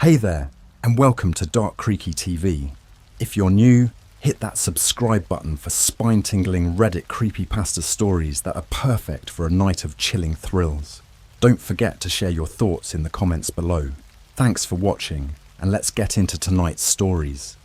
Hey there, and welcome to Dark Creaky TV. If you're new, hit that subscribe button for spine-tingling Reddit creepypasta stories that are perfect for a night of chilling thrills. Don't forget to share your thoughts in the comments below. Thanks for watching, and let's get into tonight's stories.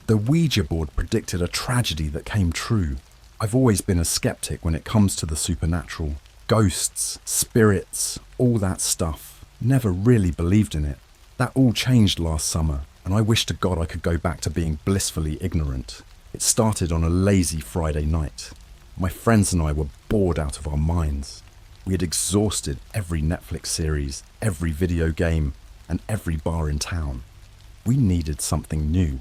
The Ouija board predicted a tragedy that came true. I've always been a skeptic when it comes to the supernatural. Ghosts, spirits, all that stuff. Never really believed in it. That all changed last summer, and I wish to God I could go back to being blissfully ignorant. It started on a lazy Friday night. My friends and I were bored out of our minds. We had exhausted every Netflix series, every video game, and every bar in town. We needed something new.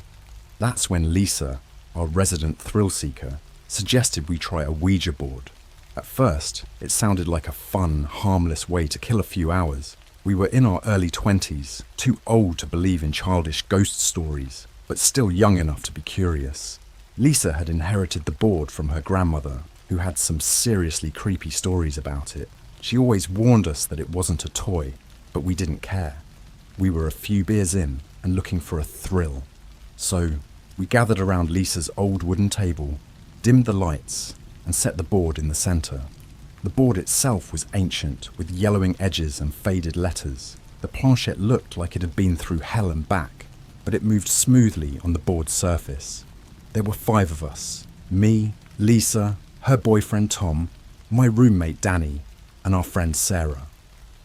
That's when Lisa, our resident thrill seeker, suggested we try a Ouija board. At first, it sounded like a fun, harmless way to kill a few hours. We were in our early 20s, too old to believe in childish ghost stories, but still young enough to be curious. Lisa had inherited the board from her grandmother, who had some seriously creepy stories about it. She always warned us that it wasn't a toy, but we didn't care. We were a few beers in and looking for a thrill. So, we gathered around Lisa's old wooden table, dimmed the lights, and set the board in the center. The board itself was ancient, with yellowing edges and faded letters. The planchette looked like it had been through hell and back, but it moved smoothly on the board's surface. There were 5 of us: me, Lisa, her boyfriend Tom, my roommate Danny, and our friend Sarah.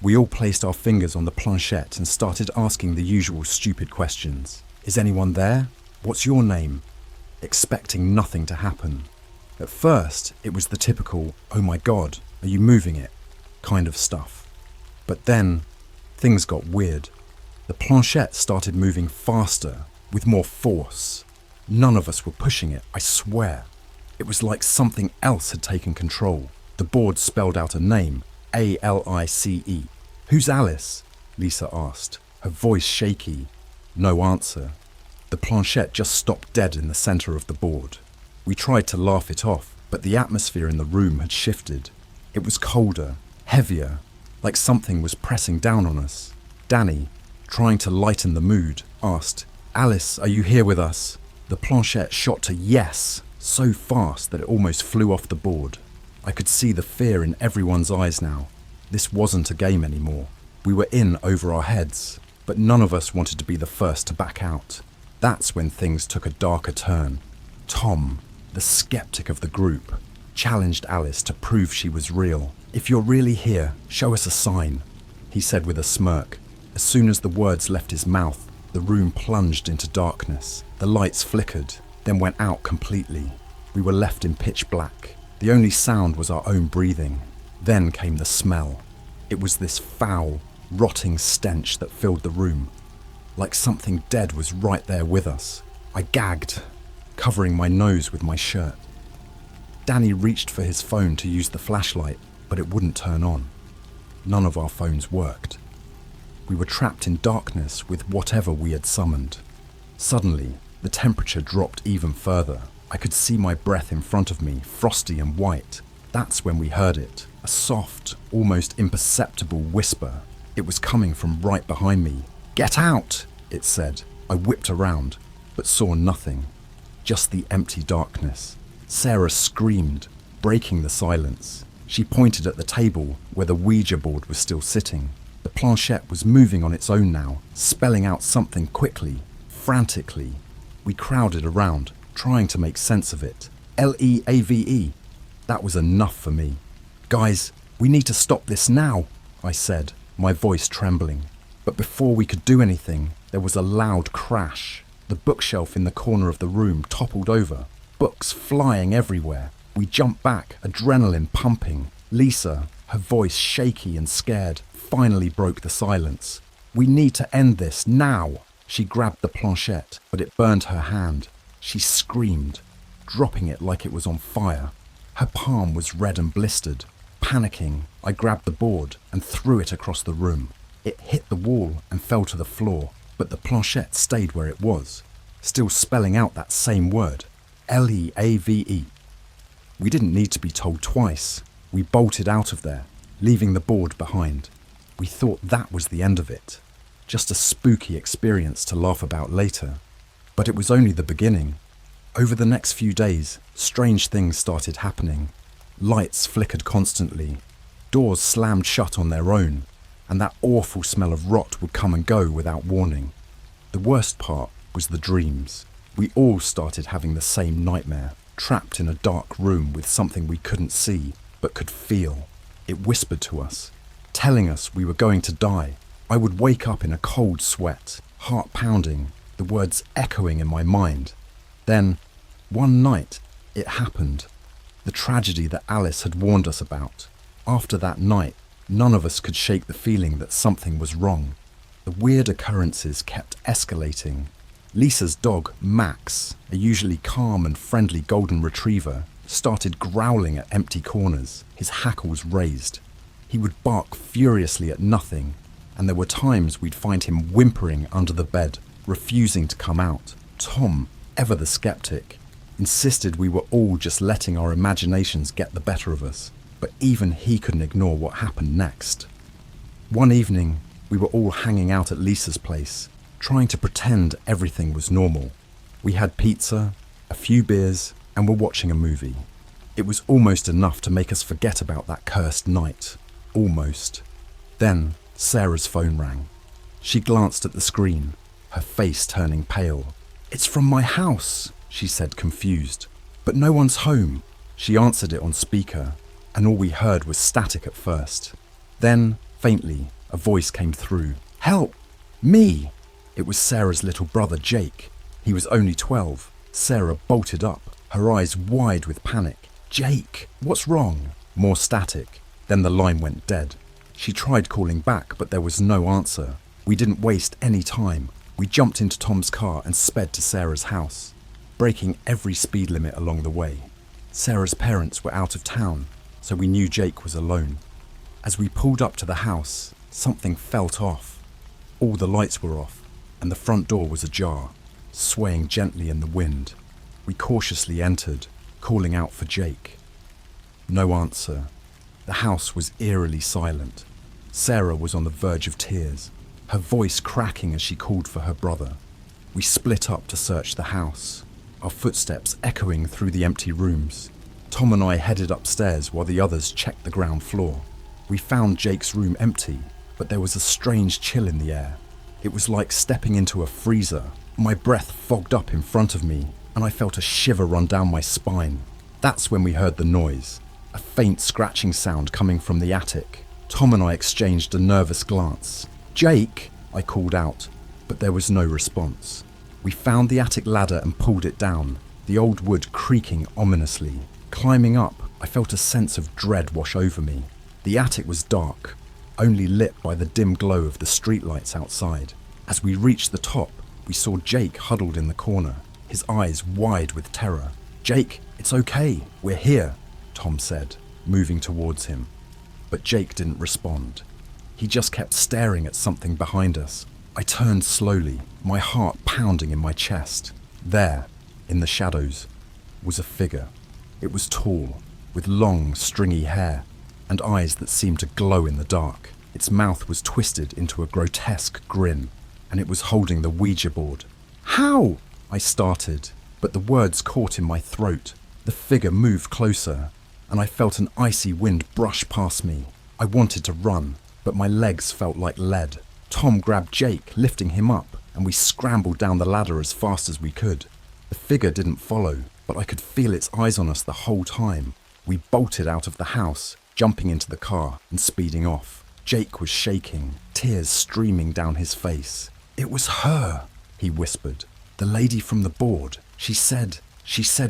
We all placed our fingers on the planchette and started asking the usual stupid questions. Is anyone there? What's your name? Expecting nothing to happen. At first, it was the typical, "Oh my God, are you moving it?" kind of stuff. But then, things got weird. The planchette started moving faster, with more force. None of us were pushing it, I swear. It was like something else had taken control. The board spelled out a name, A-L-I-C-E. "Who's Alice?" Lisa asked, her voice shaky. No answer. The planchette just stopped dead in the center of the board. We tried to laugh it off, but the atmosphere in the room had shifted. It was colder, heavier, like something was pressing down on us. Danny, trying to lighten the mood, asked, "Alice, are you here with us?" The planchette shot to yes, so fast that it almost flew off the board. I could see the fear in everyone's eyes now. This wasn't a game anymore. We were in over our heads, but none of us wanted to be the first to back out. That's when things took a darker turn. Tom, the skeptic of the group, challenged Alice to prove she was real. "If you're really here, show us a sign," he said with a smirk. As soon as the words left his mouth, the room plunged into darkness. The lights flickered, then went out completely. We were left in pitch black. The only sound was our own breathing. Then came the smell. It was this foul, rotting stench that filled the room. Like something dead was right there with us. I gagged, covering my nose with my shirt. Danny reached for his phone to use the flashlight, but it wouldn't turn on. None of our phones worked. We were trapped in darkness with whatever we had summoned. Suddenly, the temperature dropped even further. I could see my breath in front of me, frosty and white. That's when we heard it, a soft, almost imperceptible whisper. It was coming from right behind me. "Get out!" it said. I whipped around, but saw nothing. Just the empty darkness. Sarah screamed, breaking the silence. She pointed at the table where the Ouija board was still sitting. The planchette was moving on its own now, spelling out something quickly, frantically. We crowded around, trying to make sense of it. L-E-A-V-E. That was enough for me. "Guys, we need to stop this now," I said, my voice trembling. But before we could do anything, there was a loud crash. The bookshelf in the corner of the room toppled over, books flying everywhere. We jumped back, adrenaline pumping. Lisa, her voice shaky and scared, finally broke the silence. "We need to end this, now!" She grabbed the planchette, but it burned her hand. She screamed, dropping it like it was on fire. Her palm was red and blistered. Panicking, I grabbed the board and threw it across the room. It hit the wall and fell to the floor, but the planchette stayed where it was, still spelling out that same word, L-E-A-V-E. We didn't need to be told twice. We bolted out of there, leaving the board behind. We thought that was the end of it, just a spooky experience to laugh about later. But it was only the beginning. Over the next few days, strange things started happening. Lights flickered constantly, doors slammed shut on their own, and that awful smell of rot would come and go without warning. The worst part was the dreams. We all started having the same nightmare, trapped in a dark room with something we couldn't see but could feel. It whispered to us, telling us we were going to die. I would wake up in a cold sweat, heart pounding, the words echoing in my mind. Then, one night, it happened. The tragedy that Alice had warned us about. After that night, none of us could shake the feeling that something was wrong. The weird occurrences kept escalating. Lisa's dog, Max, a usually calm and friendly golden retriever, started growling at empty corners, his hackles raised. He would bark furiously at nothing, and there were times we'd find him whimpering under the bed, refusing to come out. Tom, ever the skeptic, insisted we were all just letting our imaginations get the better of us, but even he couldn't ignore what happened next. One evening, we were all hanging out at Lisa's place, trying to pretend everything was normal. We had pizza, a few beers, and were watching a movie. It was almost enough to make us forget about that cursed night. Almost. Then, Sarah's phone rang. She glanced at the screen, her face turning pale. "It's from my house," she said, confused. "But no one's home." She answered it on speaker, and all we heard was static at first. Then, faintly, a voice came through. "Help! Me!" It was Sarah's little brother, Jake. He was only 12. Sarah bolted up, her eyes wide with panic. "Jake, what's wrong?" More static. Then the line went dead. She tried calling back, but there was no answer. We didn't waste any time. We jumped into Tom's car and sped to Sarah's house, breaking every speed limit along the way. Sarah's parents were out of town, so we knew Jake was alone. As we pulled up to the house, something felt off. All the lights were off, and the front door was ajar, swaying gently in the wind. We cautiously entered, calling out for Jake. No answer. The house was eerily silent. Sarah was on the verge of tears, her voice cracking as she called for her brother. We split up to search the house, our footsteps echoing through the empty rooms. Tom and I headed upstairs while the others checked the ground floor. We found Jake's room empty, but there was a strange chill in the air. It was like stepping into a freezer. My breath fogged up in front of me, and I felt a shiver run down my spine. That's when we heard the noise, a faint scratching sound coming from the attic. Tom and I exchanged a nervous glance. "Jake!" I called out, but there was no response. We found the attic ladder and pulled it down, the old wood creaking ominously. Climbing up, I felt a sense of dread wash over me. The attic was dark, only lit by the dim glow of the streetlights outside. As we reached the top, we saw Jake huddled in the corner, his eyes wide with terror. "Jake, it's okay, we're here," Tom said, moving towards him. But Jake didn't respond. He just kept staring at something behind us. I turned slowly, my heart pounding in my chest. There, in the shadows, was a figure. It was tall, with long, stringy hair, and eyes that seemed to glow in the dark. Its mouth was twisted into a grotesque grin, and it was holding the Ouija board. "How?" I started, but the words caught in my throat. The figure moved closer, and I felt an icy wind brush past me. I wanted to run, but my legs felt like lead. Tom grabbed Jake, lifting him up, and we scrambled down the ladder as fast as we could. The figure didn't follow, but I could feel its eyes on us the whole time. We bolted out of the house, jumping into the car and speeding off. Jake was shaking, tears streaming down his face. "It was her," he whispered. "The lady from the board. She said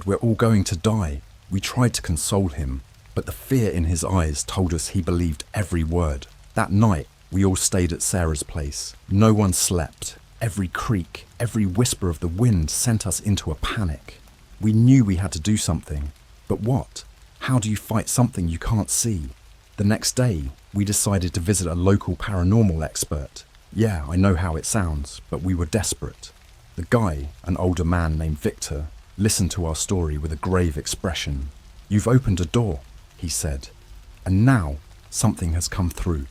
we're all going to die." We tried to console him, but the fear in his eyes told us he believed every word. That night, we all stayed at Sarah's place. No one slept. Every creak, every whisper of the wind sent us into a panic. We knew we had to do something, but what? How do you fight something you can't see? The next day, we decided to visit a local paranormal expert. Yeah, I know how it sounds, but we were desperate. The guy, an older man named Victor, listened to our story with a grave expression. "You've opened a door," he said, "and now something has come through."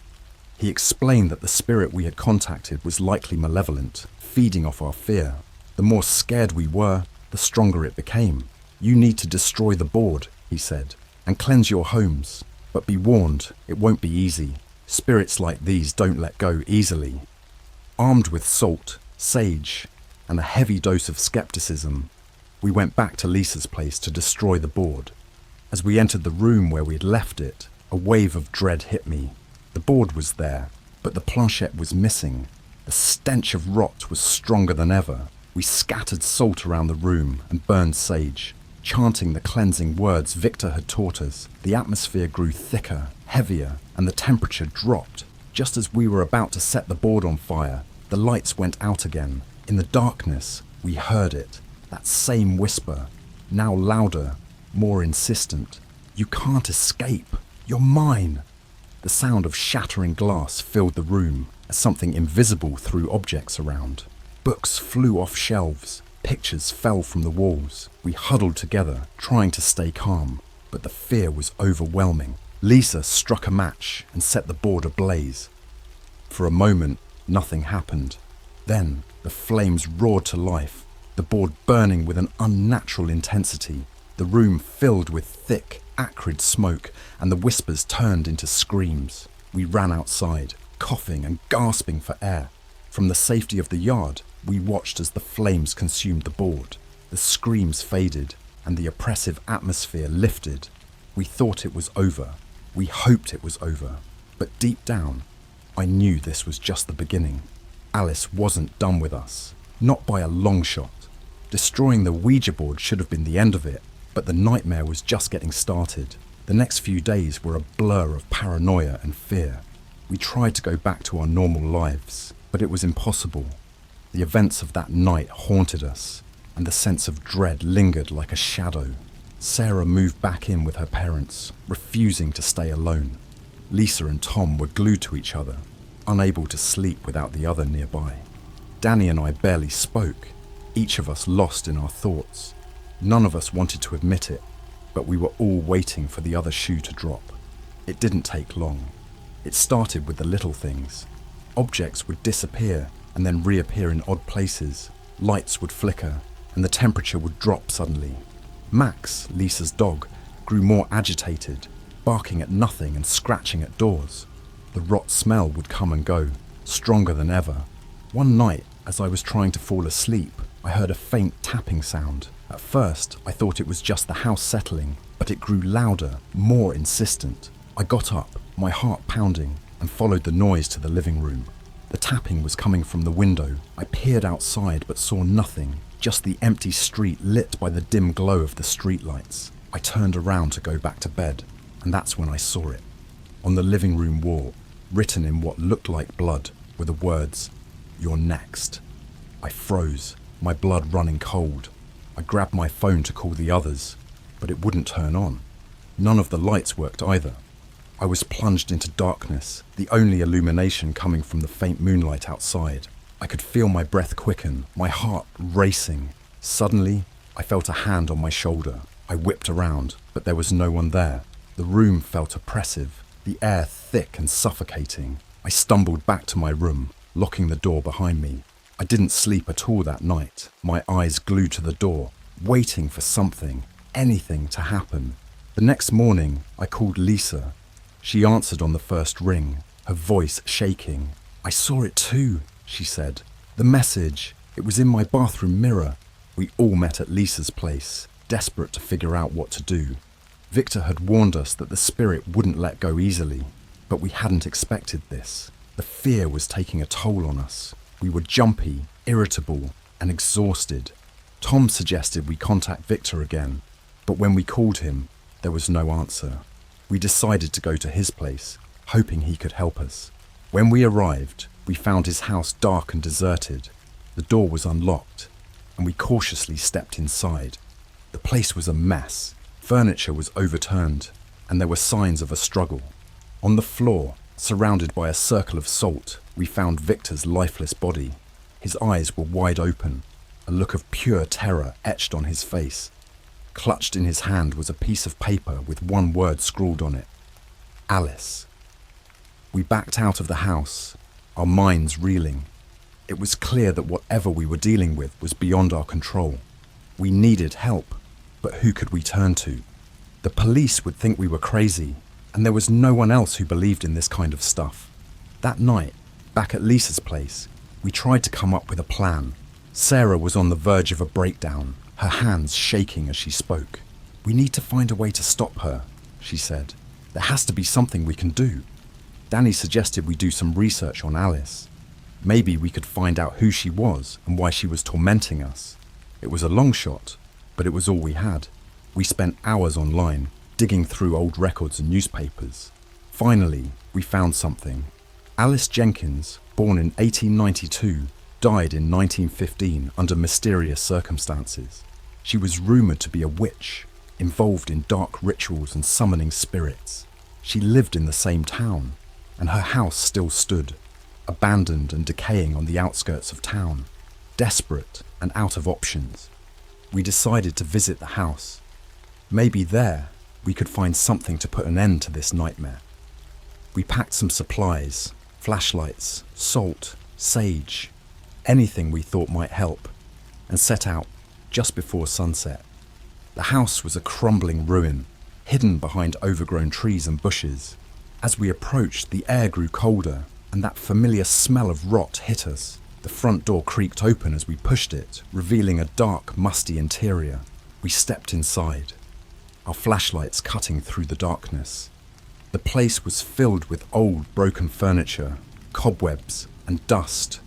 He explained that the spirit we had contacted was likely malevolent, feeding off our fear. The more scared we were, the stronger it became. You need to destroy the board, he said, and cleanse your homes. But be warned, it won't be easy. Spirits like these don't let go easily. Armed with salt, sage, and a heavy dose of skepticism, we went back to Lisa's place to destroy the board. As we entered the room where we had left it, a wave of dread hit me. The board was there, but the planchette was missing. The stench of rot was stronger than ever. We scattered salt around the room and burned sage, chanting the cleansing words Victor had taught us. The atmosphere grew thicker, heavier, and the temperature dropped. Just as we were about to set the board on fire, the lights went out again. In the darkness, we heard it, that same whisper, now louder, more insistent. You can't escape. You're mine. The sound of shattering glass filled the room as something invisible threw objects around. Books flew off shelves. Pictures fell from the walls. We huddled together, trying to stay calm, but the fear was overwhelming. Lisa struck a match and set the board ablaze. For a moment, nothing happened. Then, the flames roared to life, the board burning with an unnatural intensity. The room filled with thick, acrid smoke, and the whispers turned into screams. We ran outside, coughing and gasping for air. From the safety of the yard, we watched as the flames consumed the board. The screams faded, and the oppressive atmosphere lifted. We thought it was over. We hoped it was over. But deep down, I knew this was just the beginning. Alice wasn't done with us. Not by a long shot. Destroying the Ouija board should have been the end of it, but the nightmare was just getting started. The next few days were a blur of paranoia and fear. We tried to go back to our normal lives, but it was impossible. The events of that night haunted us, and the sense of dread lingered like a shadow. Sarah moved back in with her parents, refusing to stay alone. Lisa and Tom were glued to each other, unable to sleep without the other nearby. Danny and I barely spoke, each of us lost in our thoughts. None of us wanted to admit it, but we were all waiting for the other shoe to drop. It didn't take long. It started with the little things. Objects would disappear and then reappear in odd places. Lights would flicker, and the temperature would drop suddenly. Max, Lisa's dog, grew more agitated, barking at nothing and scratching at doors. The rot smell would come and go, stronger than ever. One night, as I was trying to fall asleep, I heard a faint tapping sound. At first, I thought it was just the house settling, but it grew louder, more insistent. I got up, my heart pounding, and followed the noise to the living room. The tapping was coming from the window. I peered outside but saw nothing, just the empty street lit by the dim glow of the streetlights. I turned around to go back to bed, and that's when I saw it. On the living room wall, written in what looked like blood, were the words, "You're next." I froze, my blood running cold. I grabbed my phone to call the others, but it wouldn't turn on. None of the lights worked either. I was plunged into darkness, the only illumination coming from the faint moonlight outside. I could feel my breath quicken, my heart racing. Suddenly, I felt a hand on my shoulder. I whipped around, but there was no one there. The room felt oppressive, the air thick and suffocating. I stumbled back to my room, locking the door behind me. I didn't sleep at all that night, my eyes glued to the door, waiting for something, anything to happen. The next morning, I called Lisa. She answered on the first ring, her voice shaking. "I saw it too," she said. "The message, it was in my bathroom mirror." We all met at Lisa's place, desperate to figure out what to do. Victor had warned us that the spirit wouldn't let go easily, but we hadn't expected this. The fear was taking a toll on us. We were jumpy, irritable, and exhausted. Tom suggested we contact Victor again, but when we called him, there was no answer. We decided to go to his place, hoping he could help us. When we arrived, we found his house dark and deserted. The door was unlocked, and we cautiously stepped inside. The place was a mess. Furniture was overturned, and there were signs of a struggle. On the floor, surrounded by a circle of salt, we found Victor's lifeless body. His eyes were wide open, a look of pure terror etched on his face. Clutched in his hand was a piece of paper with one word scrawled on it. Alice. We backed out of the house, our minds reeling. It was clear that whatever we were dealing with was beyond our control. We needed help, but who could we turn to? The police would think we were crazy, and there was no one else who believed in this kind of stuff. That night, back at Lisa's place, we tried to come up with a plan. Sarah was on the verge of a breakdown, her hands shaking as she spoke. "We need to find a way to stop her," she said. "There has to be something we can do." Danny suggested we do some research on Alice. Maybe we could find out who she was and why she was tormenting us. It was a long shot, but it was all we had. We spent hours online, digging through old records and newspapers. Finally, we found something. Alice Jenkins, born in 1892, died in 1915 under mysterious circumstances. She was rumoured to be a witch, involved in dark rituals and summoning spirits. She lived in the same town, and her house still stood, abandoned and decaying on the outskirts of town. Desperate and out of options, we decided to visit the house. Maybe there we could find something to put an end to this nightmare. We packed some supplies, flashlights, salt, sage, anything we thought might help, and set out just before sunset. The house was a crumbling ruin, hidden behind overgrown trees and bushes. As we approached, the air grew colder, and that familiar smell of rot hit us. The front door creaked open as we pushed it, revealing a dark, musty interior. We stepped inside, our flashlights cutting through the darkness. The place was filled with old, broken furniture, cobwebs, and dust.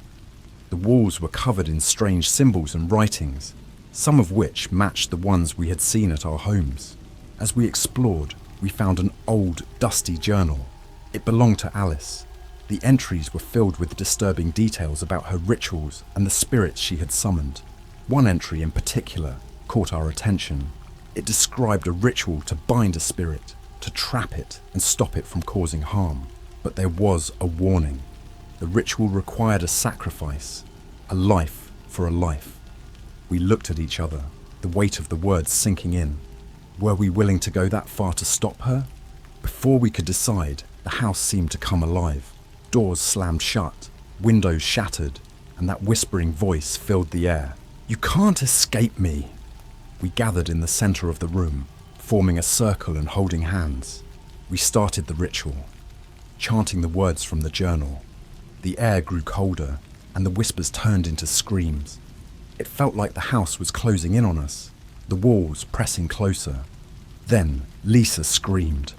The walls were covered in strange symbols and writings, some of which matched the ones we had seen at our homes. As we explored, we found an old, dusty journal. It belonged to Alice. The entries were filled with disturbing details about her rituals and the spirits she had summoned. One entry in particular caught our attention. It described a ritual to bind a spirit, to trap it and stop it from causing harm. But there was a warning. The ritual required a sacrifice, a life for a life. We looked at each other, the weight of the words sinking in. Were we willing to go that far to stop her? Before we could decide, the house seemed to come alive. Doors slammed shut, windows shattered, and that whispering voice filled the air. "You can't escape me!" We gathered in the center of the room, forming a circle and holding hands. We started the ritual, chanting the words from the journal. The air grew colder, and the whispers turned into screams. It felt like the house was closing in on us, the walls pressing closer. Then Lisa screamed.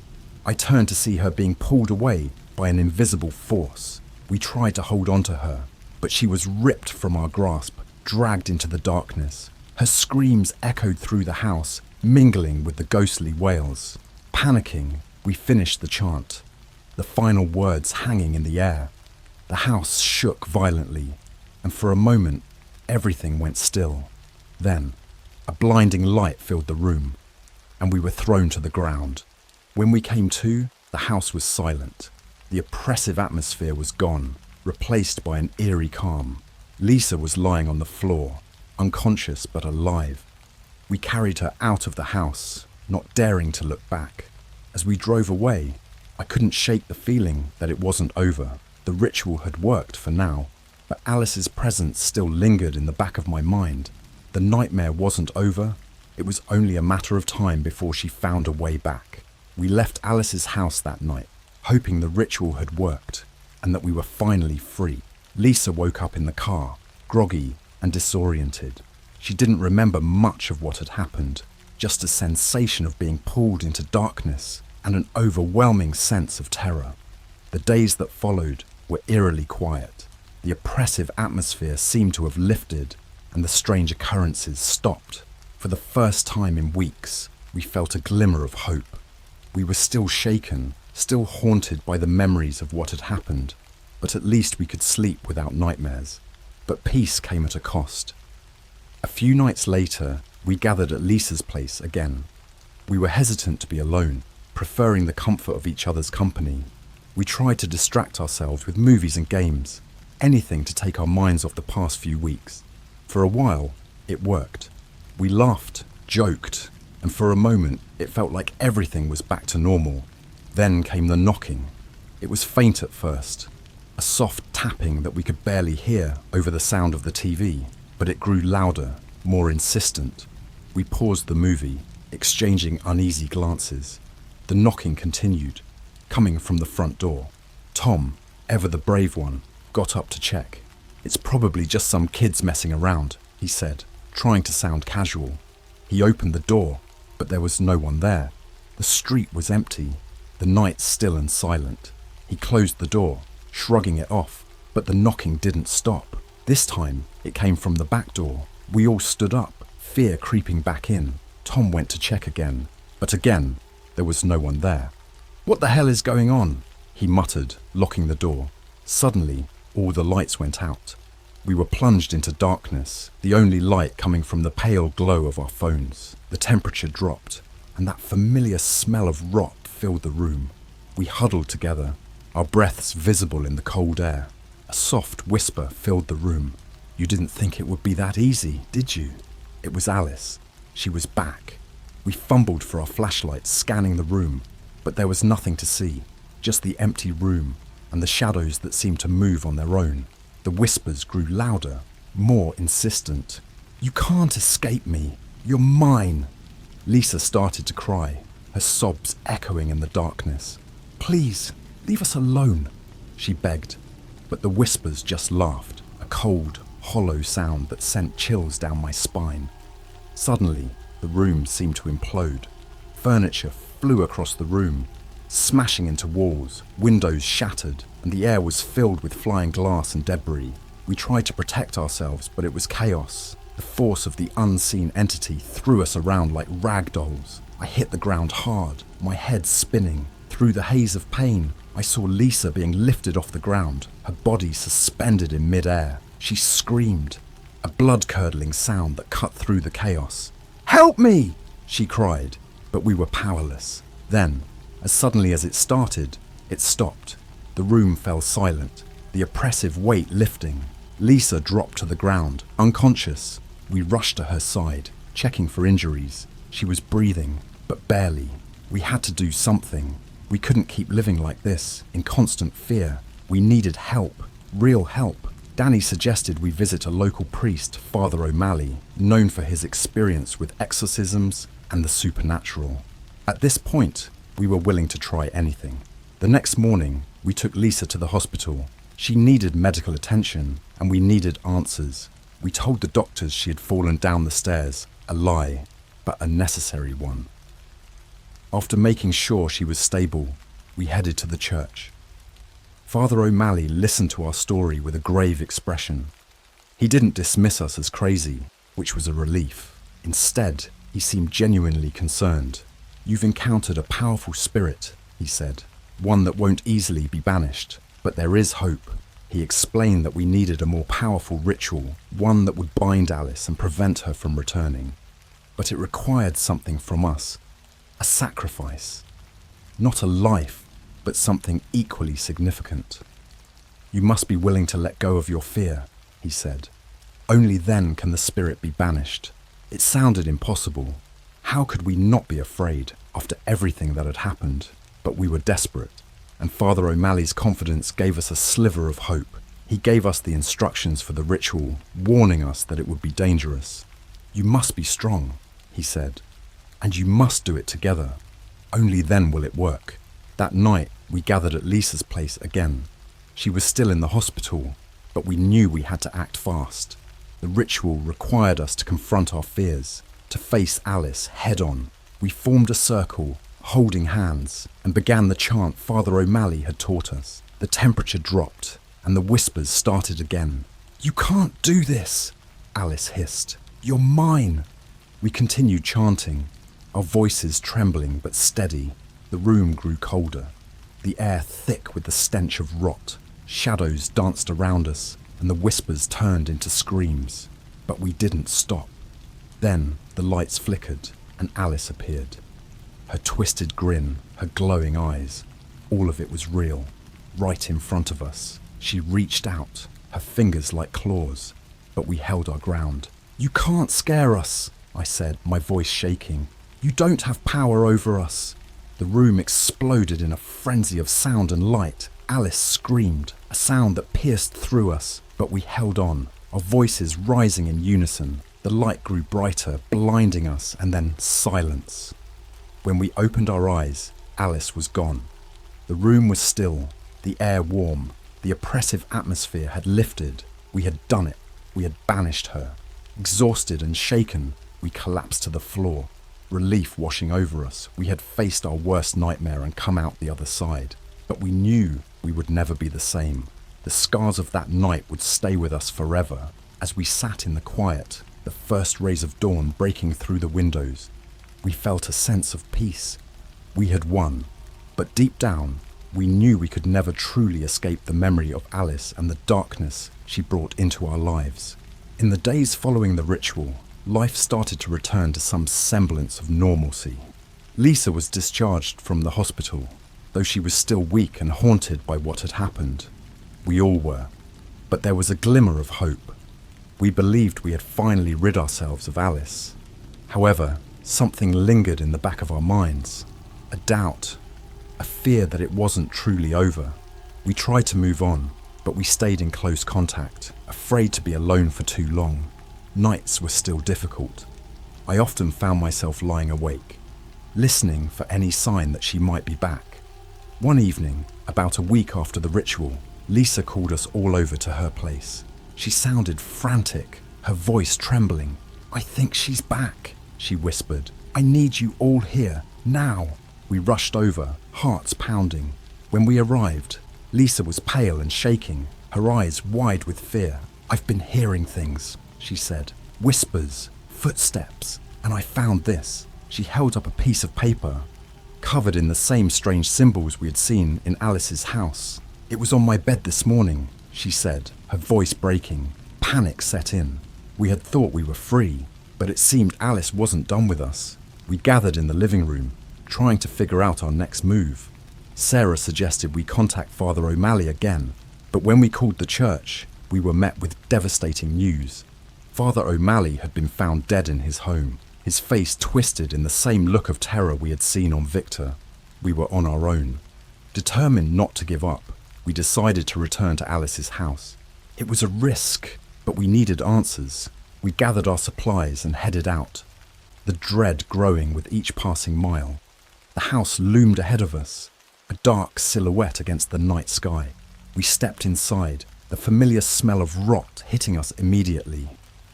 I turned to see her being pulled away by an invisible force. We tried to hold on to her, but she was ripped from our grasp, dragged into the darkness. Her screams echoed through the house, mingling with the ghostly wails. Panicking, we finished the chant, the final words hanging in the air. The house shook violently, and for a moment, everything went still. Then, a blinding light filled the room, and we were thrown to the ground. When we came to, the house was silent. The oppressive atmosphere was gone, replaced by an eerie calm. Lisa was lying on the floor, unconscious but alive. We carried her out of the house, not daring to look back. As we drove away, I couldn't shake the feeling that it wasn't over. The ritual had worked for now, but Alice's presence still lingered in the back of my mind. The nightmare wasn't over. It was only a matter of time before she found a way back. We left Alice's house that night, hoping the ritual had worked and that we were finally free. Lisa woke up in the car, groggy and disoriented. She didn't remember much of what had happened, just a sensation of being pulled into darkness and an overwhelming sense of terror. The days that followed were eerily quiet. The oppressive atmosphere seemed to have lifted, and the strange occurrences stopped. For the first time in weeks, we felt a glimmer of hope. We were still shaken, still haunted by the memories of what had happened, but at least we could sleep without nightmares. But peace came at a cost. A few nights later, we gathered at Lisa's place again. We were hesitant to be alone, preferring the comfort of each other's company. We tried to distract ourselves with movies and games, anything to take our minds off the past few weeks. For a while, it worked. We laughed, joked, and for a moment, it felt like everything was back to normal. Then came the knocking. It was faint at first, a soft tapping that we could barely hear over the sound of the TV, but it grew louder, more insistent. We paused the movie, exchanging uneasy glances. The knocking continued, coming from the front door. Tom, ever the brave one, got up to check. "It's probably just some kids messing around," he said, trying to sound casual. He opened the door, but there was no one there. The street was empty, the night still and silent. He closed the door, shrugging it off, but the knocking didn't stop. This time, it came from the back door. We all stood up, fear creeping back in. Tom went to check again, but again, there was no one there. "What the hell is going on?" he muttered, locking the door. Suddenly, all the lights went out. We were plunged into darkness, the only light coming from the pale glow of our phones. The temperature dropped, and that familiar smell of rot filled the room. We huddled together, our breaths visible in the cold air. A soft whisper filled the room. "You didn't think it would be that easy, did you?" It was Alice. She was back. We fumbled for our flashlights, scanning the room, but there was nothing to see, just the empty room and the shadows that seemed to move on their own. The whispers grew louder, more insistent. "You can't escape me. You're mine." Lisa started to cry, her sobs echoing in the darkness. "Please, leave us alone," she begged. But the whispers just laughed, a cold, hollow sound that sent chills down my spine. Suddenly, the room seemed to implode. Furniture flew across the room, smashing into walls, windows shattered, and the air was filled with flying glass and debris. We tried to protect ourselves, but it was chaos. The force of the unseen entity threw us around like rag dolls. I hit the ground hard, my head spinning. Through the haze of pain, I saw Lisa being lifted off the ground, her body suspended in mid-air. She screamed, a blood-curdling sound that cut through the chaos. "Help me!" she cried, but we were powerless. Then, as suddenly as it started, it stopped. The room fell silent, the oppressive weight lifting. Lisa dropped to the ground, unconscious. We rushed to her side, checking for injuries. She was breathing, but barely. We had to do something. We couldn't keep living like this, in constant fear. We needed help, real help. Danny suggested we visit a local priest, Father O'Malley, known for his experience with exorcisms and the supernatural. At this point, we were willing to try anything. The next morning, we took Lisa to the hospital. She needed medical attention, and we needed answers. We told the doctors she had fallen down the stairs, a lie, but a necessary one. After making sure she was stable, we headed to the church. Father O'Malley listened to our story with a grave expression. He didn't dismiss us as crazy, which was a relief. Instead, he seemed genuinely concerned. "You've encountered a powerful spirit," he said, "one that won't easily be banished, but there is hope." He explained that we needed a more powerful ritual, one that would bind Alice and prevent her from returning. But it required something from us, a sacrifice. Not a life, but something equally significant. "You must be willing to let go of your fear," he said. "Only then can the spirit be banished." It sounded impossible. How could we not be afraid after everything that had happened? But we were desperate, and Father O'Malley's confidence gave us a sliver of hope. He gave us the instructions for the ritual, warning us that it would be dangerous. "You must be strong," he said, "and you must do it together. Only then will it work." That night, we gathered at Lisa's place again. She was still in the hospital, but we knew we had to act fast. The ritual required us to confront our fears, to face Alice head-on. We formed a circle, holding hands, and began the chant Father O'Malley had taught us. The temperature dropped, and the whispers started again. "You can't do this," Alice hissed. "You're mine." We continued chanting, our voices trembling but steady. The room grew colder, the air thick with the stench of rot. Shadows danced around us, and the whispers turned into screams. But we didn't stop. Then the lights flickered, and Alice appeared. Her twisted grin, her glowing eyes, all of it was real. Right in front of us, she reached out, her fingers like claws, but we held our ground. "You can't scare us," I said, my voice shaking. "You don't have power over us." The room exploded in a frenzy of sound and light. Alice screamed, a sound that pierced through us, but we held on, our voices rising in unison. The light grew brighter, blinding us, and then silence. When we opened our eyes, Alice was gone. The room was still, the air warm. The oppressive atmosphere had lifted. We had done it. We had banished her. Exhausted and shaken, we collapsed to the floor. Relief washing over us. We had faced our worst nightmare and come out the other side. But we knew we would never be the same. The scars of that night would stay with us forever. As we sat in the quiet, the first rays of dawn breaking through the windows, we felt a sense of peace. We had won. But deep down, we knew we could never truly escape the memory of Alice and the darkness she brought into our lives. In the days following the ritual, life started to return to some semblance of normalcy. Lisa was discharged from the hospital, though she was still weak and haunted by what had happened. We all were. But there was a glimmer of hope. We believed we had finally rid ourselves of Alice. However, something lingered in the back of our minds. A doubt, a fear that it wasn't truly over. We tried to move on, but we stayed in close contact, afraid to be alone for too long. Nights were still difficult. I often found myself lying awake, listening for any sign that she might be back. One evening, about a week after the ritual, Lisa called us all over to her place. She sounded frantic, her voice trembling. "I think she's back," she whispered. "I need you all here, now." We rushed over, hearts pounding. When we arrived, Lisa was pale and shaking, her eyes wide with fear. "I've been hearing things," she said. "Whispers, footsteps, and I found this." She held up a piece of paper, covered in the same strange symbols we had seen in Alice's house. "It was on my bed this morning," she said, her voice breaking. Panic set in. We had thought we were free, but it seemed Alice wasn't done with us. We gathered in the living room, trying to figure out our next move. Sarah suggested we contact Father O'Malley again, but when we called the church, we were met with devastating news. Father O'Malley had been found dead in his home, his face twisted in the same look of terror we had seen on Victor. We were on our own. Determined not to give up, we decided to return to Alice's house. It was a risk, but we needed answers. We gathered our supplies and headed out, the dread growing with each passing mile. The house loomed ahead of us, a dark silhouette against the night sky. We stepped inside, the familiar smell of rot hitting us immediately.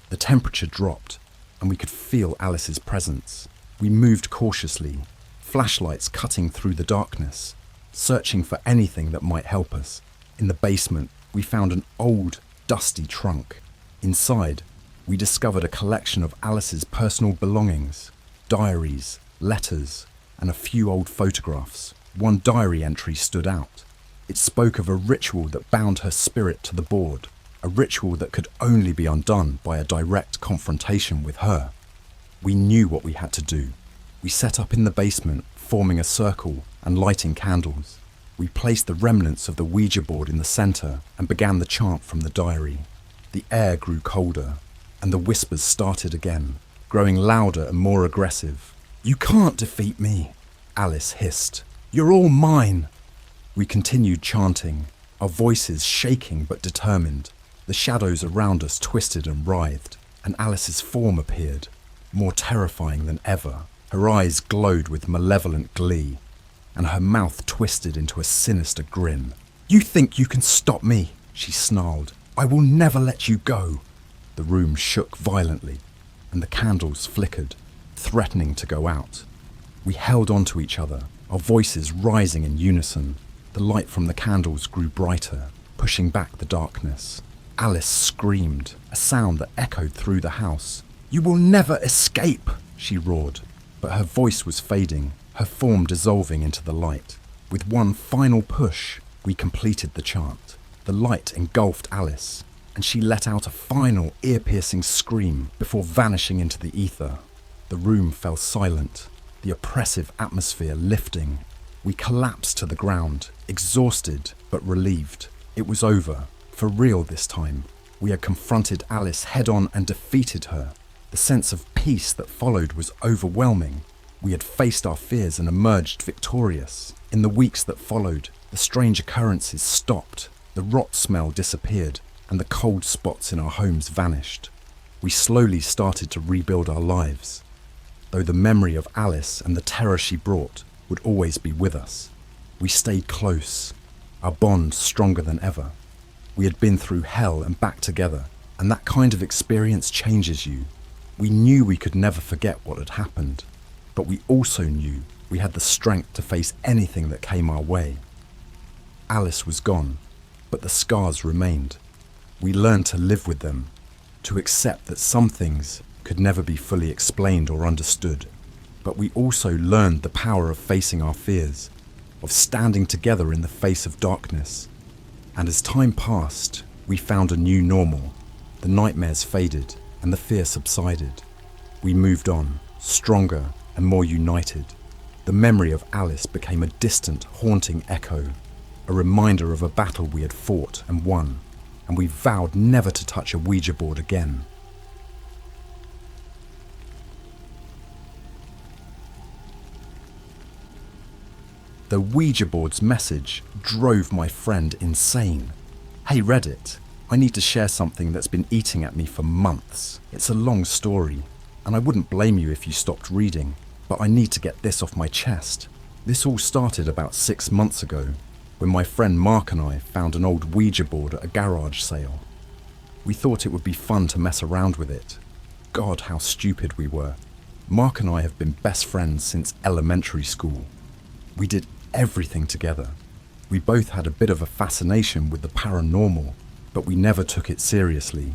The temperature dropped, and we could feel Alice's presence. We moved cautiously, flashlights cutting through the darkness, searching for anything that might help us. In the basement, we found an old, dusty trunk. Inside, we discovered a collection of Alice's personal belongings, diaries, letters, and a few old photographs. One diary entry stood out. It spoke of a ritual that bound her spirit to the board, a ritual that could only be undone by a direct confrontation with her. We knew what we had to do. We set up in the basement, forming a circle and lighting candles. We placed the remnants of the Ouija board in the center and began the chant from the diary. The air grew colder, and the whispers started again, growing louder and more aggressive. "You can't defeat me," Alice hissed. "You're all mine." We continued chanting, our voices shaking but determined. The shadows around us twisted and writhed, and Alice's form appeared, more terrifying than ever. Her eyes glowed with malevolent glee, and her mouth twisted into a sinister grin. "You think you can stop me?" she snarled. "I will never let you go." The room shook violently, and the candles flickered, threatening to go out. We held on to each other, our voices rising in unison. The light from the candles grew brighter, pushing back the darkness. Alice screamed, a sound that echoed through the house. "You will never escape!" she roared. But her voice was fading, her form dissolving into the light. With one final push, we completed the chant. The light engulfed Alice, and she let out a final ear-piercing scream before vanishing into the ether. The room fell silent, the oppressive atmosphere lifting. We collapsed to the ground, exhausted but relieved. It was over, for real this time. We had confronted Alice head-on and defeated her. The sense of peace that followed was overwhelming. We had faced our fears and emerged victorious. In the weeks that followed, The strange occurrences stopped, the rot smell disappeared, and the cold spots in our homes vanished. We slowly started to rebuild our lives, though the memory of Alice and the terror she brought would always be with us. We stayed close, our bond stronger than ever. We had been through hell and back together, and that kind of experience changes you. We knew we could never forget what had happened, but we also knew we had the strength to face anything that came our way. Alice was gone, but the scars remained. We learned to live with them, to accept that some things could never be fully explained or understood, but we also learned the power of facing our fears, of standing together in the face of darkness. And as time passed, we found a new normal. The nightmares faded and the fear subsided. We moved on, stronger and more united. The memory of Alice became a distant, haunting echo, a reminder of a battle we had fought and won, and we vowed never to touch a Ouija board again. The Ouija board's message drove my friend insane. "Hey Reddit, I need to share something that's been eating at me for months. It's a long story, and I wouldn't blame you if you stopped reading, but I need to get this off my chest." This all started about 6 months ago, when my friend Mark and I found an old Ouija board at a garage sale. We thought it would be fun to mess around with it. God, how stupid we were. Mark and I have been best friends since elementary school. We did everything together. We both had a bit of a fascination with the paranormal, but we never took it seriously.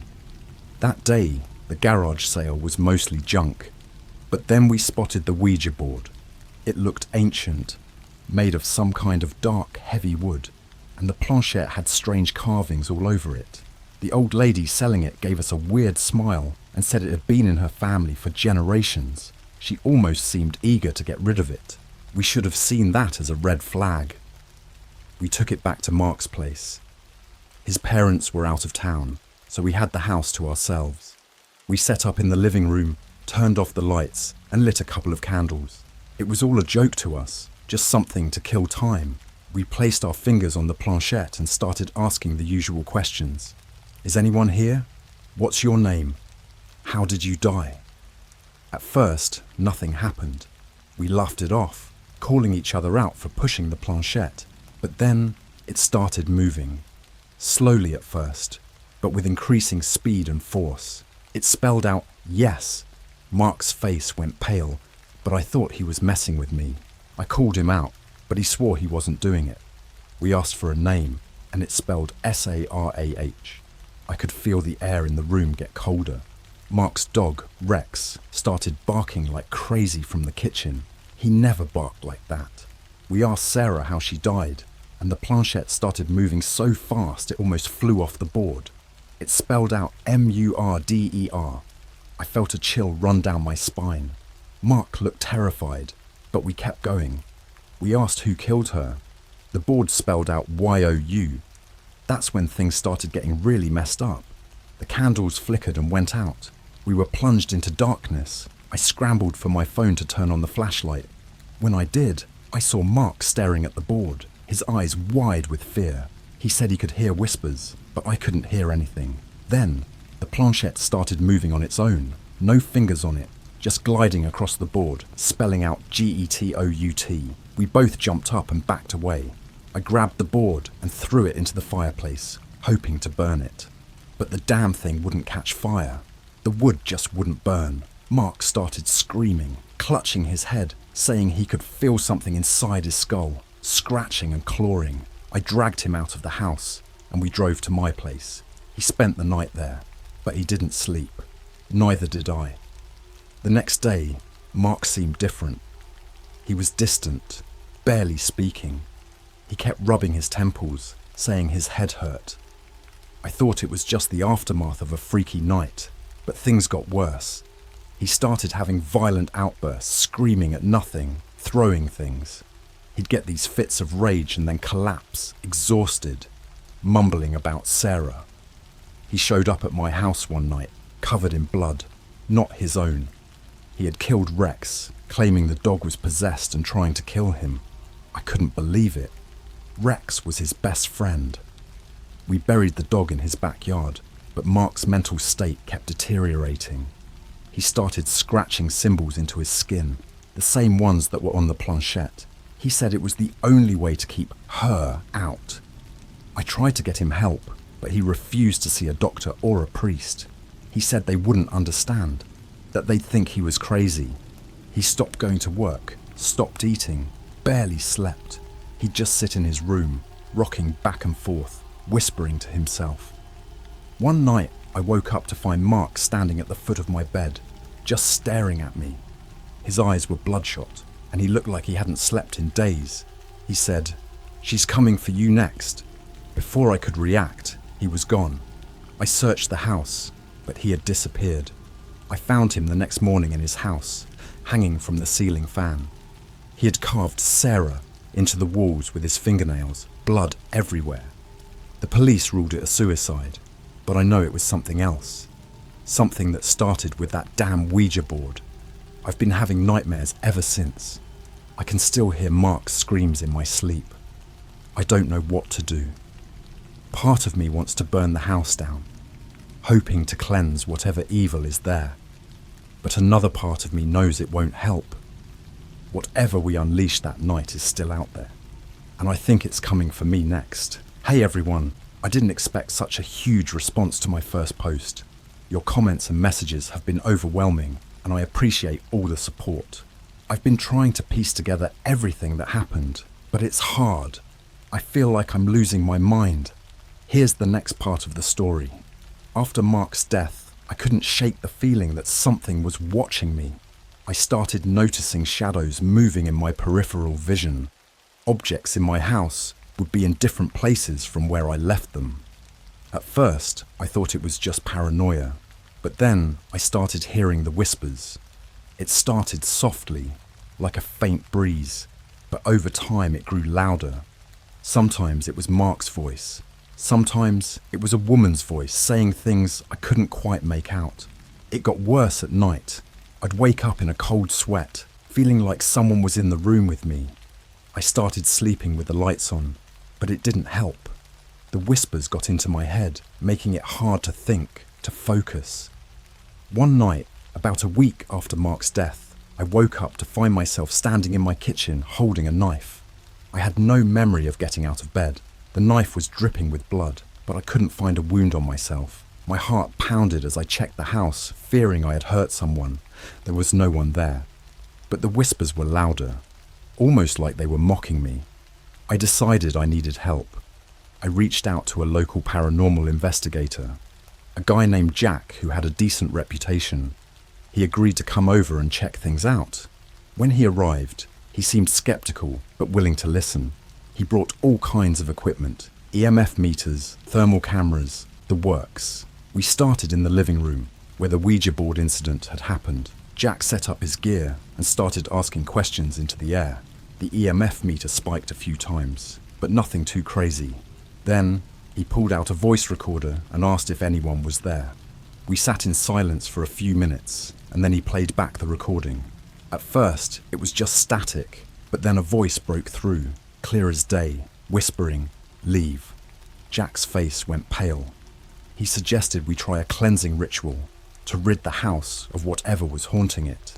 That day, the garage sale was mostly junk, but then we spotted the Ouija board. It looked ancient, made of some kind of dark, heavy wood, and the planchette had strange carvings all over it. The old lady selling it gave us a weird smile and said it had been in her family for generations. She almost seemed eager to get rid of it. We should have seen that as a red flag. We took it back to Mark's place. His parents were out of town, so we had the house to ourselves. We set up in the living room, turned off the lights, and lit a couple of candles. It was all a joke to us, just something to kill time. We placed our fingers on the planchette and started asking the usual questions. "Is anyone here? What's your name? How did you die?" At first, nothing happened. We laughed it off, calling each other out for pushing the planchette. But then it started moving. Slowly at first, but with increasing speed and force. It spelled out yes. Mark's face went pale, but I thought he was messing with me. I called him out, but he swore he wasn't doing it. We asked for a name, and it spelled Sarah. I could feel the air in the room get colder. Mark's dog, Rex, started barking like crazy from the kitchen. He never barked like that. We asked Sarah how she died, and the planchette started moving so fast it almost flew off the board. It spelled out Murder. I felt a chill run down my spine. Mark looked terrified, but we kept going. We asked who killed her. The board spelled out YOU. That's when things started getting really messed up. The candles flickered and went out. We were plunged into darkness. I scrambled for my phone to turn on the flashlight. When I did, I saw Mark staring at the board, his eyes wide with fear. He said he could hear whispers, but I couldn't hear anything. Then, the planchette started moving on its own, no fingers on it, just gliding across the board, spelling out GETOUT. We both jumped up and backed away. I grabbed the board and threw it into the fireplace, hoping to burn it. But the damn thing wouldn't catch fire. The wood just wouldn't burn. Mark started screaming, clutching his head, saying he could feel something inside his skull, scratching and clawing. I dragged him out of the house, and we drove to my place. He spent the night there, but he didn't sleep. Neither did I. The next day, Mark seemed different. He was distant, barely speaking. He kept rubbing his temples, saying his head hurt. I thought it was just the aftermath of a freaky night, but things got worse. He started having violent outbursts, screaming at nothing, throwing things. He'd get these fits of rage and then collapse, exhausted, mumbling about Sarah. He showed up at my house one night, covered in blood, not his own. He had killed Rex, claiming the dog was possessed and trying to kill him. I couldn't believe it. Rex was his best friend. We buried the dog in his backyard, but Mark's mental state kept deteriorating. He started scratching symbols into his skin, the same ones that were on the planchette. He said it was the only way to keep her out. I tried to get him help, but he refused to see a doctor or a priest. He said they wouldn't understand, that they'd think he was crazy. He stopped going to work, stopped eating, barely slept. He'd just sit in his room, rocking back and forth, whispering to himself. One night, I woke up to find Mark standing at the foot of my bed, just staring at me. His eyes were bloodshot, and he looked like he hadn't slept in days. He said, "She's coming for you next." Before I could react, he was gone. I searched the house, but he had disappeared. I found him the next morning in his house, hanging from the ceiling fan. He had carved Sarah into the walls with his fingernails, blood everywhere. The police ruled it a suicide, but I know it was something else. Something that started with that damn Ouija board. I've been having nightmares ever since. I can still hear Mark's screams in my sleep. I don't know what to do. Part of me wants to burn the house down, hoping to cleanse whatever evil is there. But another part of me knows it won't help. Whatever we unleash that night is still out there, and I think it's coming for me next. Hey everyone, I didn't expect such a huge response to my first post. Your comments and messages have been overwhelming, and I appreciate all the support. I've been trying to piece together everything that happened, but it's hard. I feel like I'm losing my mind. Here's the next part of the story. After Mark's death, I couldn't shake the feeling that something was watching me. I started noticing shadows moving in my peripheral vision. Objects in my house would be in different places from where I left them. At first, I thought it was just paranoia, but then I started hearing the whispers. It started softly, like a faint breeze, but over time it grew louder. Sometimes it was Mark's voice. Sometimes it was a woman's voice saying things I couldn't quite make out. It got worse at night. I'd wake up in a cold sweat, feeling like someone was in the room with me. I started sleeping with the lights on, but it didn't help. The whispers got into my head, making it hard to think, to focus. One night, about a week after Mark's death, I woke up to find myself standing in my kitchen holding a knife. I had no memory of getting out of bed. The knife was dripping with blood, but I couldn't find a wound on myself. My heart pounded as I checked the house, fearing I had hurt someone. There was no one there. But the whispers were louder, almost like they were mocking me. I decided I needed help. I reached out to a local paranormal investigator, a guy named Jack who had a decent reputation. He agreed to come over and check things out. When he arrived, he seemed skeptical but willing to listen. He brought all kinds of equipment, EMF meters, thermal cameras, the works. We started in the living room, where the Ouija board incident had happened. Jack set up his gear and started asking questions into the air. The EMF meter spiked a few times, but nothing too crazy. Then, he pulled out a voice recorder and asked if anyone was there. We sat in silence for a few minutes, and then he played back the recording. At first, it was just static, but then a voice broke through, clear as day, whispering, "Leave." Jack's face went pale. He suggested we try a cleansing ritual to rid the house of whatever was haunting it.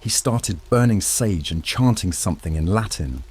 He started burning sage and chanting something in Latin.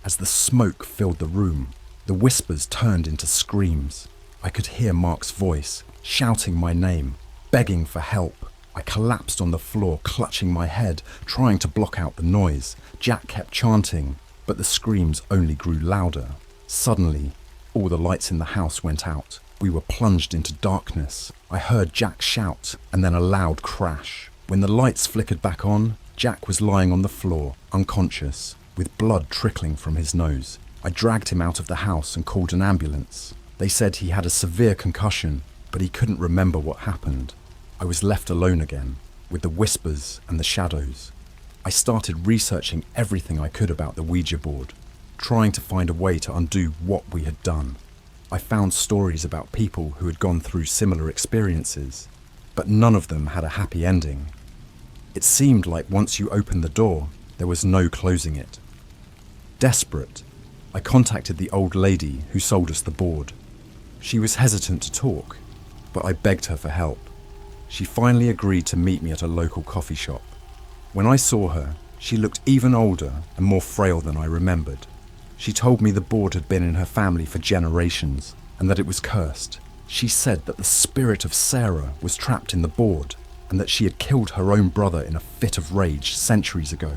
As the smoke filled the room, the whispers turned into screams. I could hear Mark's voice, shouting my name, begging for help. I collapsed on the floor, clutching my head, trying to block out the noise. Jack kept chanting, but the screams only grew louder. Suddenly, all the lights in the house went out. We were plunged into darkness. I heard Jack shout, and then a loud crash. When the lights flickered back on, Jack was lying on the floor, unconscious, with blood trickling from his nose. I dragged him out of the house and called an ambulance. They said he had a severe concussion, but he couldn't remember what happened. I was left alone again, with the whispers and the shadows. I started researching everything I could about the Ouija board, trying to find a way to undo what we had done. I found stories about people who had gone through similar experiences, but none of them had a happy ending. It seemed like once you opened the door, there was no closing it. Desperate, I contacted the old lady who sold us the board. She was hesitant to talk, but I begged her for help. She finally agreed to meet me at a local coffee shop. When I saw her, she looked even older and more frail than I remembered. She told me the board had been in her family for generations and that it was cursed. She said that the spirit of Sarah was trapped in the board and that she had killed her own brother in a fit of rage centuries ago.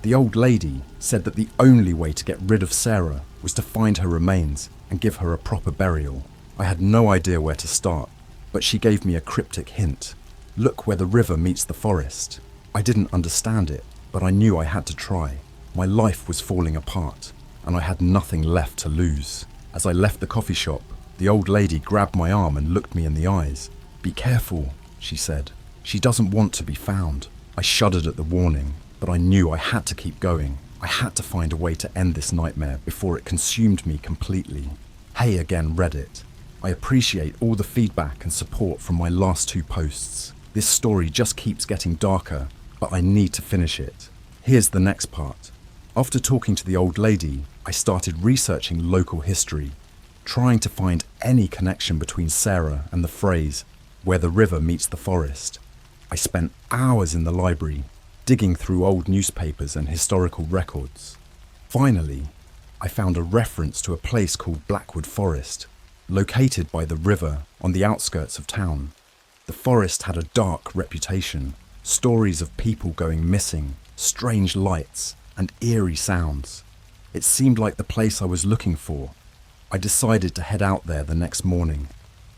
The old lady said that the only way to get rid of Sarah was to find her remains and give her a proper burial. I had no idea where to start, but she gave me a cryptic hint. Look where the river meets the forest. I didn't understand it, but I knew I had to try. My life was falling apart, and I had nothing left to lose. As I left the coffee shop, the old lady grabbed my arm and looked me in the eyes. "Be careful," she said. "She doesn't want to be found." I shuddered at the warning, but I knew I had to keep going. I had to find a way to end this nightmare before it consumed me completely. Hey again, Reddit. I appreciate all the feedback and support from my last 2 posts. This story just keeps getting darker, but I need to finish it. Here's the next part. After talking to the old lady, I started researching local history, trying to find any connection between Sarah and the phrase, "where the river meets the forest." I spent hours in the library, digging through old newspapers and historical records. Finally, I found a reference to a place called Blackwood Forest, located by the river on the outskirts of town. The forest had a dark reputation, stories of people going missing, strange lights, and eerie sounds. It seemed like the place I was looking for. I decided to head out there the next morning.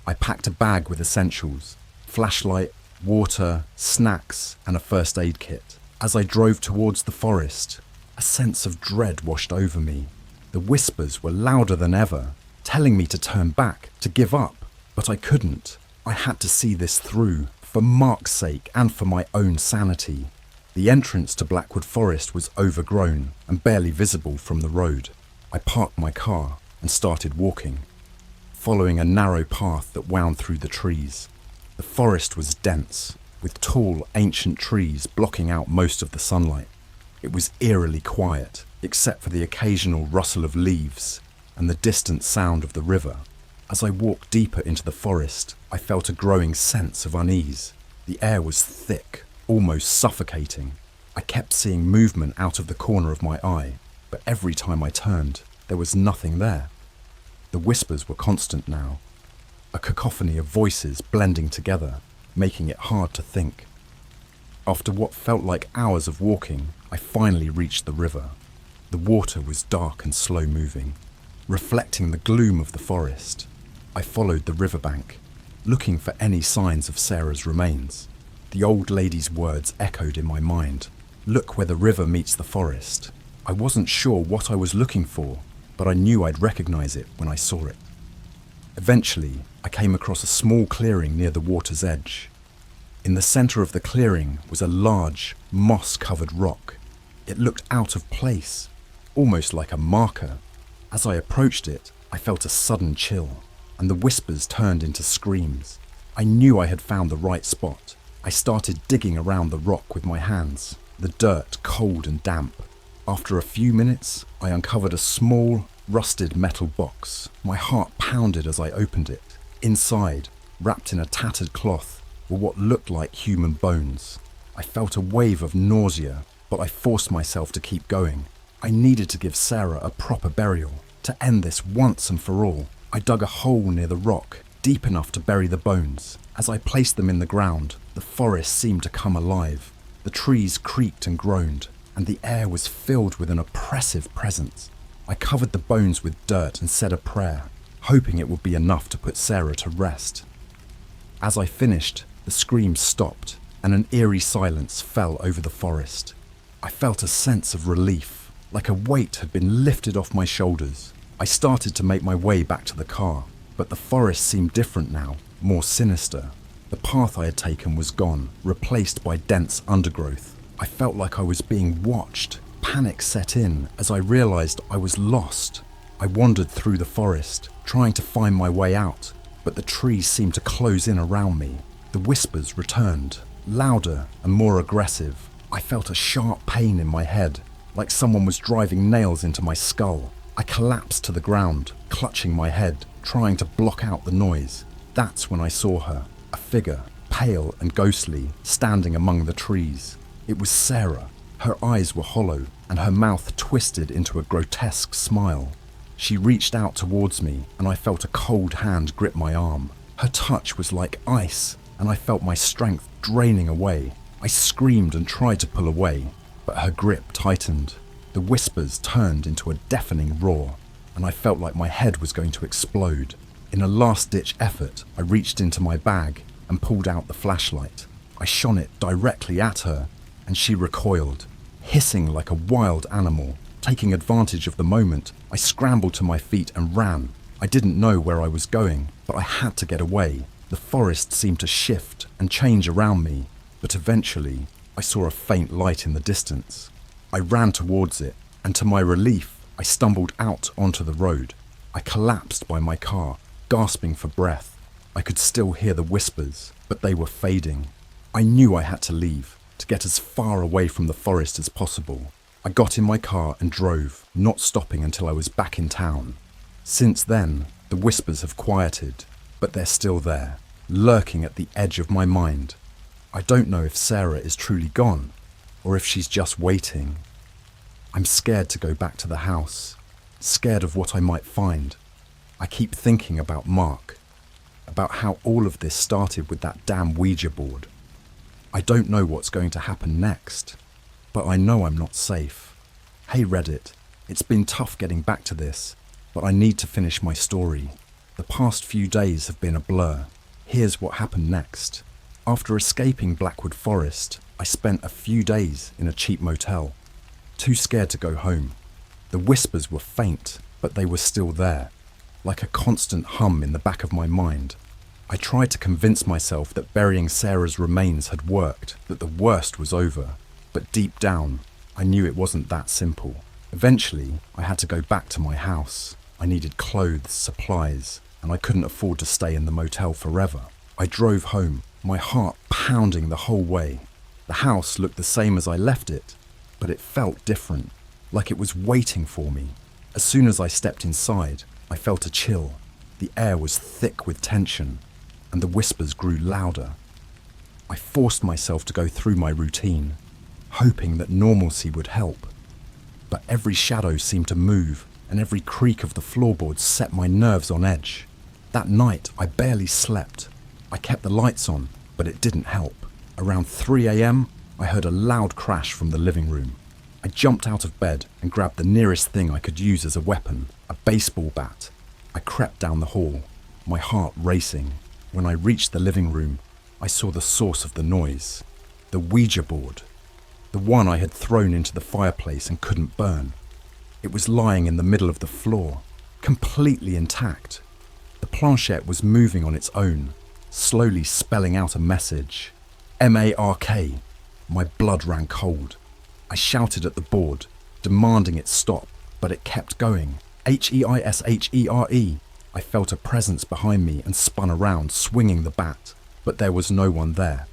I packed a bag with essentials, flashlight, water, snacks, and a first aid kit. As I drove towards the forest, a sense of dread washed over me. The whispers were louder than ever, telling me to turn back, to give up, but I couldn't. I had to see this through, for Mark's sake and for my own sanity. The entrance to Blackwood Forest was overgrown and barely visible from the road. I parked my car and started walking, following a narrow path that wound through the trees. The forest was dense, with tall, ancient trees blocking out most of the sunlight. It was eerily quiet, except for the occasional rustle of leaves and the distant sound of the river. As I walked deeper into the forest, I felt a growing sense of unease. The air was thick, almost suffocating. I kept seeing movement out of the corner of my eye, but every time I turned, there was nothing there. The whispers were constant now, a cacophony of voices blending together, making it hard to think. After what felt like hours of walking, I finally reached the river. The water was dark and slow-moving, reflecting the gloom of the forest. I followed the riverbank, looking for any signs of Sarah's remains. The old lady's words echoed in my mind. Look where the river meets the forest. I wasn't sure what I was looking for, but I knew I'd recognize it when I saw it. Eventually, I came across a small clearing near the water's edge. In the center of the clearing was a large, moss-covered rock. It looked out of place, almost like a marker. As I approached it, I felt a sudden chill, and the whispers turned into screams. I knew I had found the right spot. I started digging around the rock with my hands, the dirt cold and damp. After a few minutes, I uncovered a small, rusted metal box. My heart pounded as I opened it. Inside, wrapped in a tattered cloth, were what looked like human bones. I felt a wave of nausea, but I forced myself to keep going. I needed to give Sarah a proper burial, to end this once and for all. I dug a hole near the rock, deep enough to bury the bones. As I placed them in the ground, the forest seemed to come alive. The trees creaked and groaned, and the air was filled with an oppressive presence. I covered the bones with dirt and said a prayer, hoping it would be enough to put Sarah to rest. As I finished, the screams stopped, and an eerie silence fell over the forest. I felt a sense of relief, like a weight had been lifted off my shoulders. I started to make my way back to the car, but the forest seemed different now, more sinister. The path I had taken was gone, replaced by dense undergrowth. I felt like I was being watched. Panic set in as I realized I was lost. I wandered through the forest, trying to find my way out, but the trees seemed to close in around me. The whispers returned, louder and more aggressive. I felt a sharp pain in my head, like someone was driving nails into my skull. I collapsed to the ground, clutching my head, trying to block out the noise. That's when I saw her, a figure, pale and ghostly, standing among the trees. It was Sarah. Her eyes were hollow, and her mouth twisted into a grotesque smile. She reached out towards me, and I felt a cold hand grip my arm. Her touch was like ice, and I felt my strength draining away. I screamed and tried to pull away, but her grip tightened. The whispers turned into a deafening roar, and I felt like my head was going to explode. In a last-ditch effort, I reached into my bag and pulled out the flashlight. I shone it directly at her, and she recoiled, hissing like a wild animal. Taking advantage of the moment, I scrambled to my feet and ran. I didn't know where I was going, but I had to get away. The forest seemed to shift and change around me, but eventually I saw a faint light in the distance. I ran towards it, and to my relief, I stumbled out onto the road. I collapsed by my car, gasping for breath. I could still hear the whispers, but they were fading. I knew I had to leave, to get as far away from the forest as possible. I got in my car and drove, not stopping until I was back in town. Since then, the whispers have quieted, but they're still there, lurking at the edge of my mind. I don't know if Sarah is truly gone, or if she's just waiting. I'm scared to go back to the house, scared of what I might find. I keep thinking about Mark, about how all of this started with that damn Ouija board. I don't know what's going to happen next, but I know I'm not safe. Hey Reddit, it's been tough getting back to this, but I need to finish my story. The past few days have been a blur. Here's what happened next. After escaping Blackwood Forest, I spent a few days in a cheap motel, too scared to go home. The whispers were faint, but they were still there, like a constant hum in the back of my mind. I tried to convince myself that burying Sarah's remains had worked, that the worst was over, but deep down, I knew it wasn't that simple. Eventually, I had to go back to my house. I needed clothes, supplies, and I couldn't afford to stay in the motel forever. I drove home, my heart pounding the whole way. The house looked the same as I left it, but it felt different, like it was waiting for me. As soon as I stepped inside, I felt a chill. The air was thick with tension, and the whispers grew louder. I forced myself to go through my routine, hoping that normalcy would help. But every shadow seemed to move, and every creak of the floorboards set my nerves on edge. That night, I barely slept. I kept the lights on, but it didn't help. Around 3 a.m., I heard a loud crash from the living room. I jumped out of bed and grabbed the nearest thing I could use as a weapon, a baseball bat. I crept down the hall, my heart racing. When I reached the living room, I saw the source of the noise. The Ouija board. The one I had thrown into the fireplace and couldn't burn. It was lying in the middle of the floor, completely intact. The planchette was moving on its own, slowly spelling out a message. M-A-R-K. My blood ran cold. I shouted at the board, demanding it stop, but it kept going. H-E-I-S-H-E-R-E. I felt a presence behind me and spun around, swinging the bat, but there was no one there.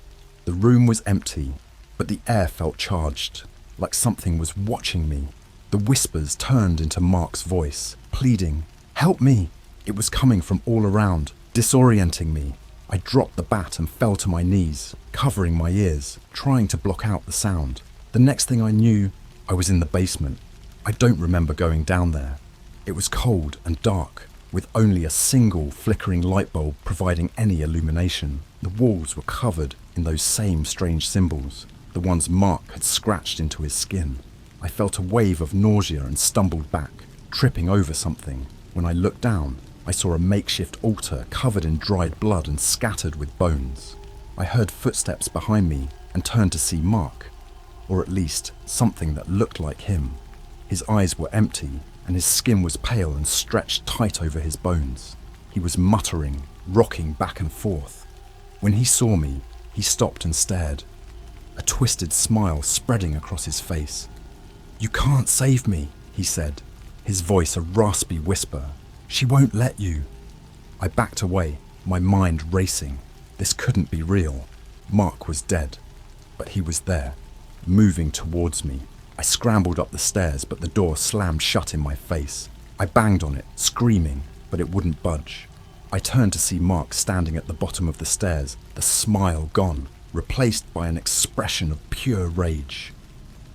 The room was empty, but the air felt charged, like something was watching me. The whispers turned into Mark's voice, pleading, "Help me!" It was coming from all around, disorienting me. I dropped the bat and fell to my knees, covering my ears, trying to block out the sound. The next thing I knew, I was in the basement. I don't remember going down there. It was cold and dark, with only a single flickering light bulb providing any illumination. The walls were covered in those same strange symbols, the ones Mark had scratched into his skin. I felt a wave of nausea and stumbled back, tripping over something. When I looked down, I saw a makeshift altar covered in dried blood and scattered with bones. I heard footsteps behind me and turned to see Mark, or at least something that looked like him. His eyes were empty, and his skin was pale and stretched tight over his bones. He was muttering, rocking back and forth. When he saw me, he stopped and stared, a twisted smile spreading across his face. "You can't save me," he said, his voice a raspy whisper. "She won't let you." I backed away, my mind racing. This couldn't be real. Mark was dead, but he was there, moving towards me. I scrambled up the stairs, but the door slammed shut in my face. I banged on it, screaming, but it wouldn't budge. I turned to see Mark standing at the bottom of the stairs, the smile gone, replaced by an expression of pure rage.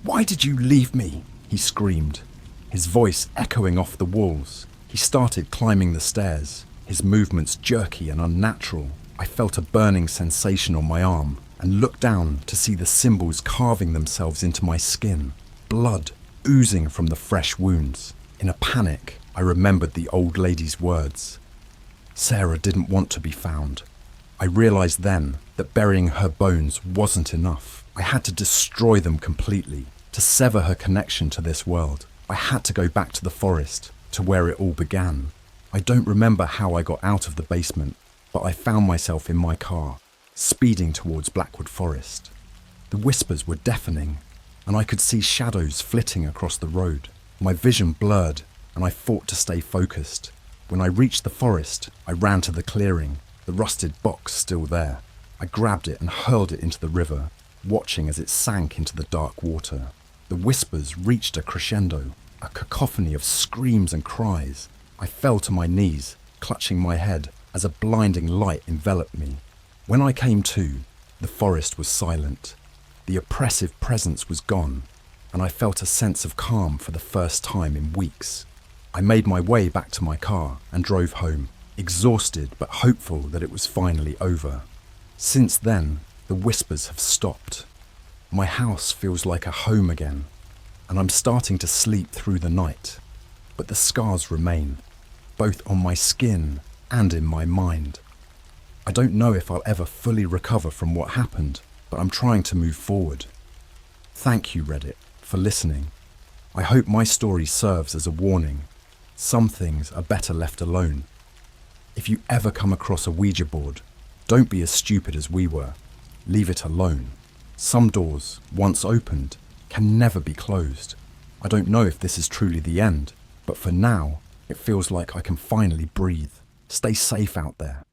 "Why did you leave me?" he screamed, his voice echoing off the walls. He started climbing the stairs, his movements jerky and unnatural. I felt a burning sensation on my arm and looked down to see the symbols carving themselves into my skin, blood oozing from the fresh wounds. In a panic, I remembered the old lady's words. Sarah didn't want to be found. I realized then that burying her bones wasn't enough. I had to destroy them completely, to sever her connection to this world. I had to go back to the forest, to where it all began. I don't remember how I got out of the basement, but I found myself in my car, speeding towards Blackwood Forest. The whispers were deafening, and I could see shadows flitting across the road. My vision blurred, and I fought to stay focused. When I reached the forest, I ran to the clearing, the rusted box still there. I grabbed it and hurled it into the river, watching as it sank into the dark water. The whispers reached a crescendo, a cacophony of screams and cries. I fell to my knees, clutching my head, as a blinding light enveloped me. When I came to, the forest was silent. The oppressive presence was gone, and I felt a sense of calm for the first time in weeks. I made my way back to my car and drove home, exhausted but hopeful that it was finally over. Since then, the whispers have stopped. My house feels like a home again, and I'm starting to sleep through the night. But the scars remain, both on my skin and in my mind. I don't know if I'll ever fully recover from what happened, but I'm trying to move forward. Thank you, Reddit, for listening. I hope my story serves as a warning. Some things are better left alone. If you ever come across a Ouija board, don't be as stupid as we were. Leave it alone. Some doors, once opened, can never be closed. I don't know if this is truly the end, but for now, it feels like I can finally breathe. Stay safe out there.